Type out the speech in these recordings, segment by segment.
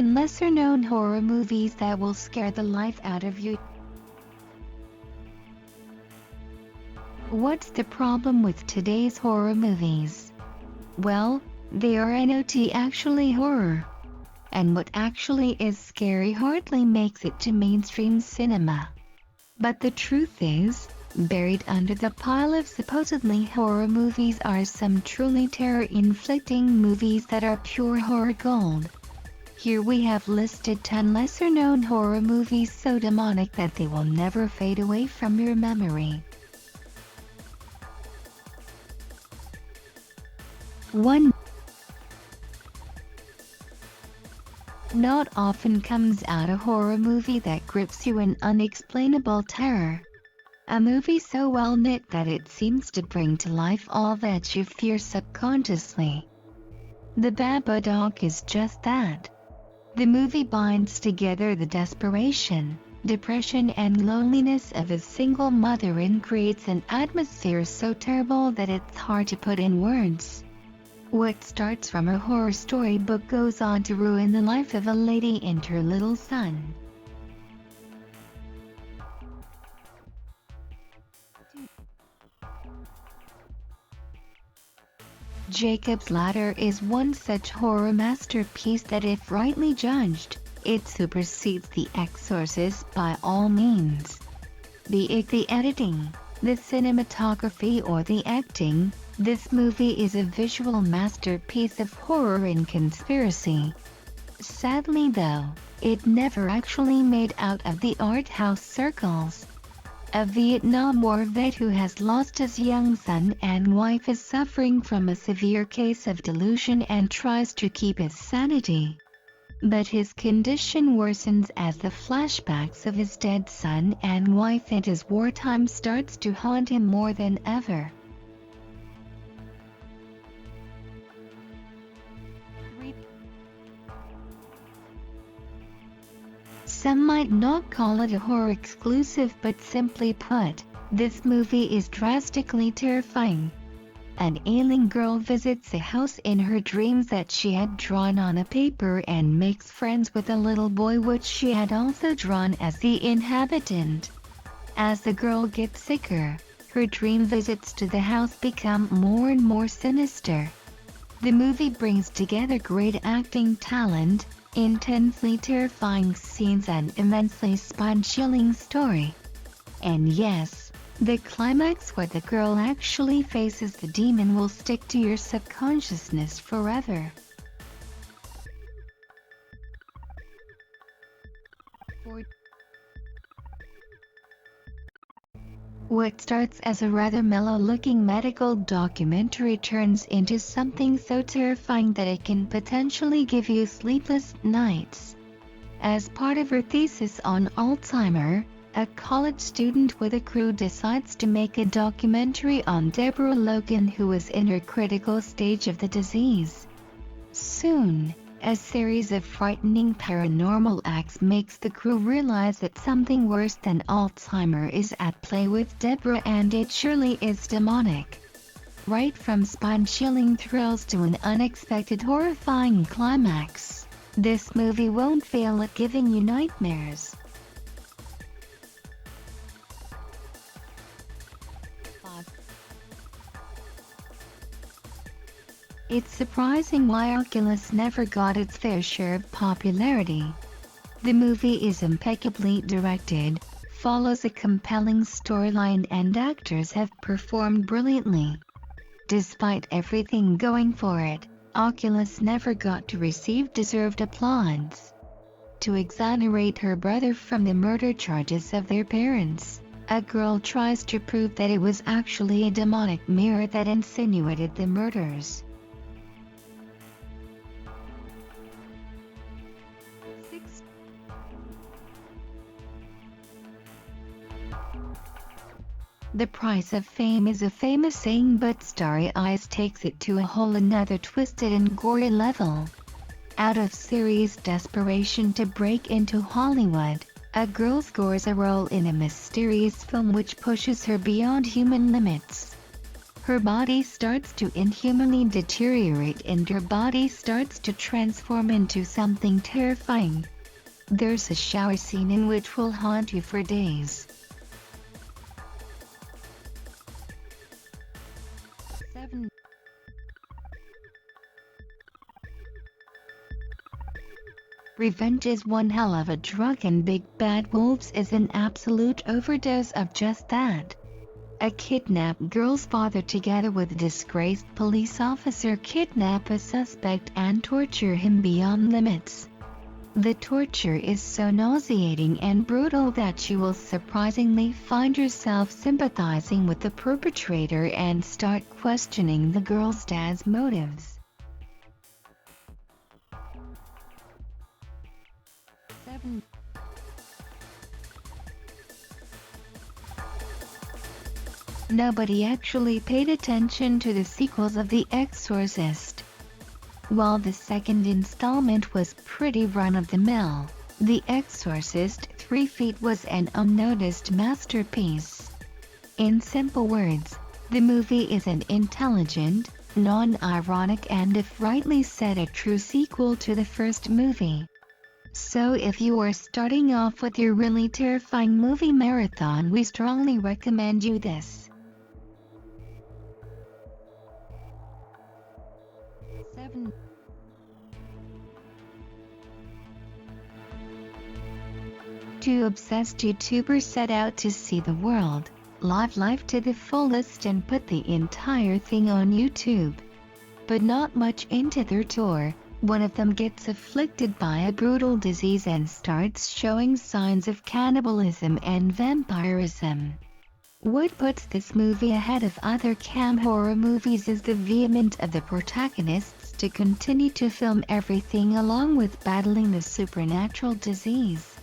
10 lesser-known horror movies that will scare the life out of you. What's the problem with today's horror movies? Well, they are not actually horror. And what actually is scary hardly makes it to mainstream cinema. But the truth is, buried under the pile of supposedly horror movies are some truly terror-inflicting movies that are pure horror gold. Here we have listed 10 lesser-known horror movies so demonic that they will never fade away from your memory. 1. Not often comes out a horror movie that grips you in unexplainable terror. A movie so well knit that it seems to bring to life all that you fear subconsciously. The Babadook is just that. The movie binds together the desperation, depression and loneliness of a single mother and creates an atmosphere so terrible that it's hard to put in words. What starts from a horror storybook goes on to ruin the life of a lady and her little son. Jacob's Ladder is one such horror masterpiece that if rightly judged, it supersedes The Exorcist by all means. Be it the editing, the cinematography or the acting, this movie is a visual masterpiece of horror and conspiracy. Sadly though, it never actually made out of the art house circles. A Vietnam War vet who has lost his young son and wife is suffering from a severe case of delusion and tries to keep his sanity. But his condition worsens as the flashbacks of his dead son and wife and his wartime starts to haunt him more than ever. Some might not call it a horror exclusive, but simply put, this movie is drastically terrifying. An ailing girl visits a house in her dreams that she had drawn on a paper and makes friends with a little boy which she had also drawn as the inhabitant. As the girl gets sicker, her dream visits to the house become more and more sinister. The movie brings together great acting talent, intensely terrifying scenes and immensely spine-chilling story. And yes, the climax where the girl actually faces the demon will stick to your subconsciousness forever. What starts as a rather mellow-looking medical documentary turns into something so terrifying that it can potentially give you sleepless nights. As part of her thesis on Alzheimer's, a college student with a crew decides to make a documentary on Deborah Logan, who is in her critical stage of the disease. Soon, a series of frightening paranormal acts makes the crew realize that something worse than Alzheimer's is at play with Deborah, and it surely is demonic. Right from spine-chilling thrills to an unexpected horrifying climax, this movie won't fail at giving you nightmares. It's surprising why Oculus never got its fair share of popularity. The movie is impeccably directed, follows a compelling storyline, and actors have performed brilliantly. Despite everything going for it, Oculus never got to receive deserved applause. To exonerate her brother from the murder charges of their parents, a girl tries to prove that it was actually a demonic mirror that insinuated the murders. The price of fame is a famous saying, but Starry Eyes takes it to a whole another twisted and gory level. Out of serious desperation to break into Hollywood, a girl scores a role in a mysterious film which pushes her beyond human limits. Her body starts to inhumanly deteriorate and her body starts to transform into something terrifying. There's a shower scene in which will haunt you for days. 7. Revenge is one hell of a drug and Big Bad Wolves is an absolute overdose of just that. A kidnapped girl's father together with a disgraced police officer kidnap a suspect and torture him beyond limits. The torture is so nauseating and brutal that you will surprisingly find yourself sympathizing with the perpetrator and start questioning the girl's dad's motives. 7. Nobody actually paid attention to the sequels of The Exorcist. While the second installment was pretty run-of-the-mill, The Exorcist 3 Feet was an unnoticed masterpiece. In simple words, the movie is an intelligent, non-ironic and if rightly said a true sequel to the first movie. So if you are starting off with your really terrifying movie marathon, we strongly recommend you this. 7. Two obsessed YouTubers set out to see the world, live life to the fullest and put the entire thing on YouTube. But not much into their tour, one of them gets afflicted by a brutal disease and starts showing signs of cannibalism and vampirism. What puts this movie ahead of other cam horror movies is the vehemence of the protagonists to continue to film everything along with battling the supernatural disease.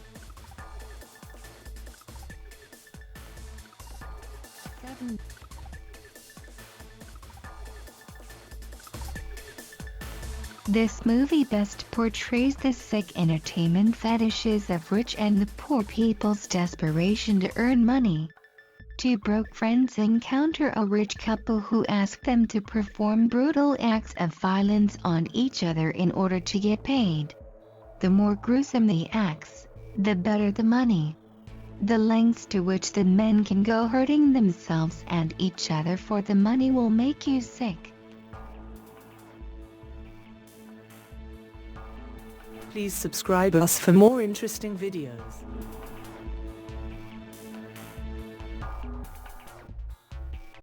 7. This movie best portrays the sick entertainment fetishes of rich and the poor people's desperation to earn money. Two broke friends encounter a rich couple who ask them to perform brutal acts of violence on each other in order to get paid. The more gruesome the acts, the better the money. The lengths to which the men can go hurting themselves and each other for the money will make you sick. Please subscribe us for more interesting videos.